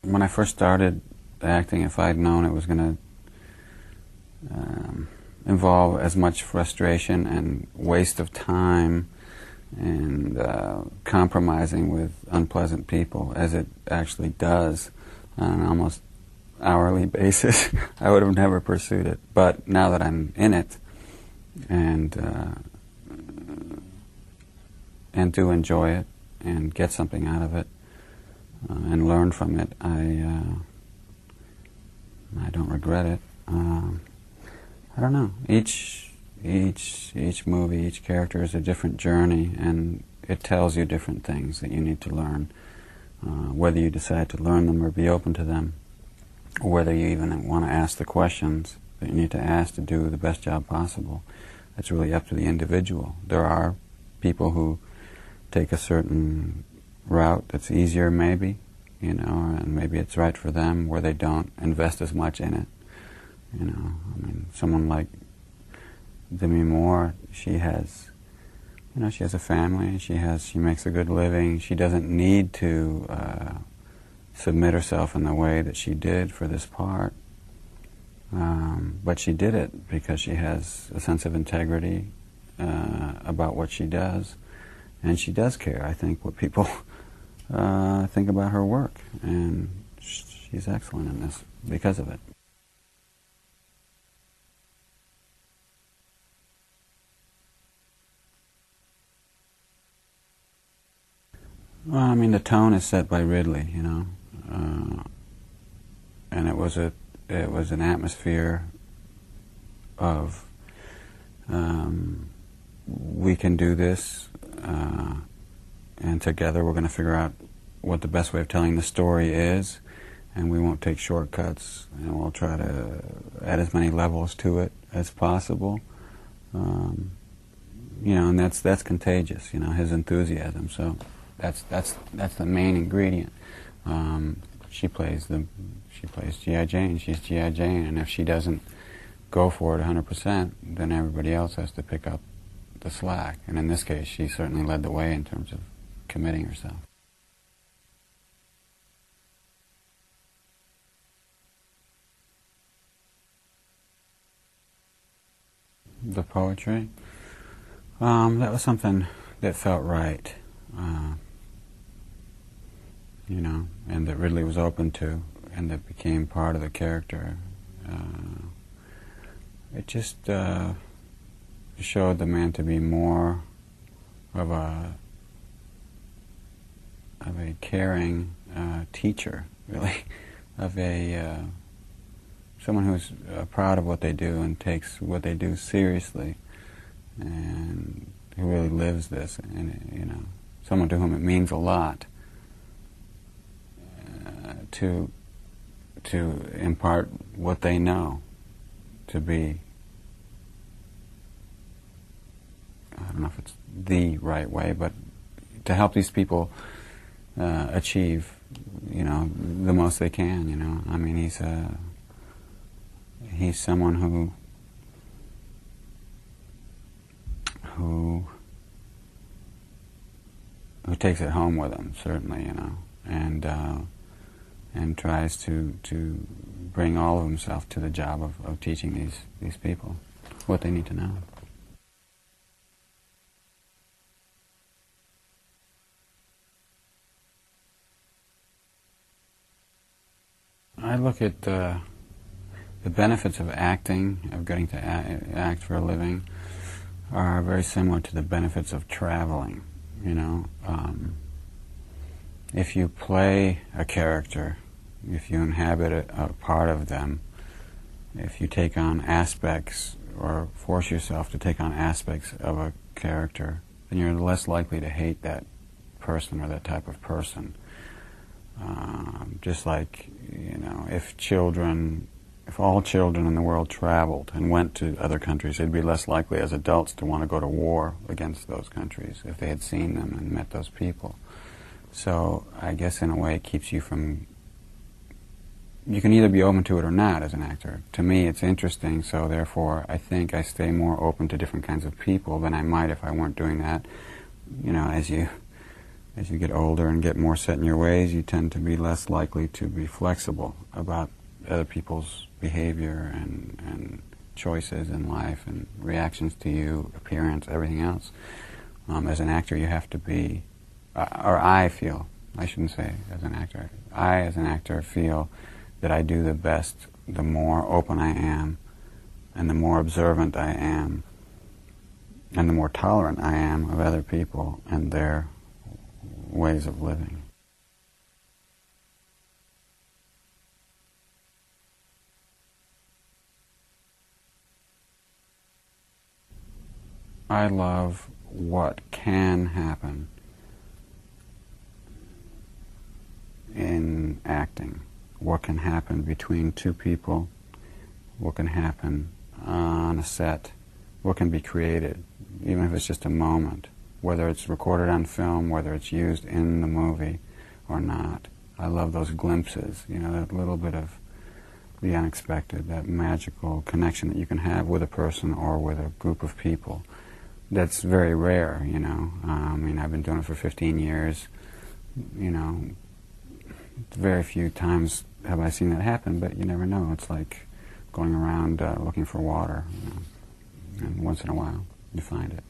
when I first started acting, if I'd known it was going to involve as much frustration and waste of time and compromising with unpleasant people as it actually does on an almost hourly basis, I would have never pursued it. But now that I'm in it and do enjoy it and get something out of it and learn from it, I don't regret it. I don't know. Each movie, each character is a different journey, and it tells you different things that you need to learn. Whether you decide to learn them or be open to them, or whether you even want to ask the questions that you need to ask to do the best job possible, it's really up to the individual. There are people who take a certain route that's easier, maybe, you know, and maybe it's right for them, where they don't invest as much in it. You know, I mean, someone like Demi Moore, she has a family, she makes a good living, she doesn't need to submit herself in the way that she did for this part, but she did it because she has a sense of integrity about what she does, and she does care, I think, what people think about her work, and she's excellent in this because of it. Well, I mean, the tone is set by Ridley, you know, and it was an atmosphere of we can do this, and together we're going to figure out what the best way of telling the story is, and we won't take shortcuts, and we'll try to add as many levels to it as possible. You know, and that's contagious, you know, his enthusiasm. So that's the main ingredient. She plays G.I.Jane. She's G.I.Jane, and if she doesn't go for it 100%, then everybody else has to pick up the slack. And in this case, she certainly led the way in terms of committing herself. The poetry, that was something that felt right. You know, and that Ridley was open to, and that became part of the character. It just showed the man to be more of a caring teacher, really, of someone who's proud of what they do and takes what they do seriously, and who really lives this, and you know, someone to whom it means a lot to impart what they know to be, I don't know if it's the right way, but to help these people achieve, you know, the most they can, you know. I mean, he's someone who takes it home with him, certainly, you know, and tries to bring all of himself to the job of teaching these people what they need to know. I look at the benefits of acting, of getting to act for a living, are very similar to the benefits of traveling, you know. If you play a character, if you inhabit a part of them, if you take on aspects or force yourself to take on aspects of a character, then you're less likely to hate that person or that type of person. Just like, you know, if all children in the world traveled and went to other countries, they'd be less likely as adults to want to go to war against those countries if they had seen them and met those people. So I guess in a way it keeps you from, you can either be open to it or not as an actor. To me it's interesting, so therefore I think I stay more open to different kinds of people than I might if I weren't doing that. You know, as as you get older and get more set in your ways, you tend to be less likely to be flexible about other people's behavior and choices in life and reactions to you, appearance, everything else. As an actor, you have to be, or I feel, I shouldn't say as an actor, I as an actor feel that I do the best the more open I am and the more observant I am and the more tolerant I am of other people and their ways of living. I love what can happen in acting, what can happen between two people, what can happen on a set, what can be created, even if it's just a moment, whether it's recorded on film, whether it's used in the movie or not. I love those glimpses, you know, that little bit of the unexpected, that magical connection that you can have with a person or with a group of people. That's very rare, you know. I mean, I've been doing it for 15 years, you know. Very few times have I seen that happen, but you never know. It's like going around looking for water, you know, and once in a while you find it.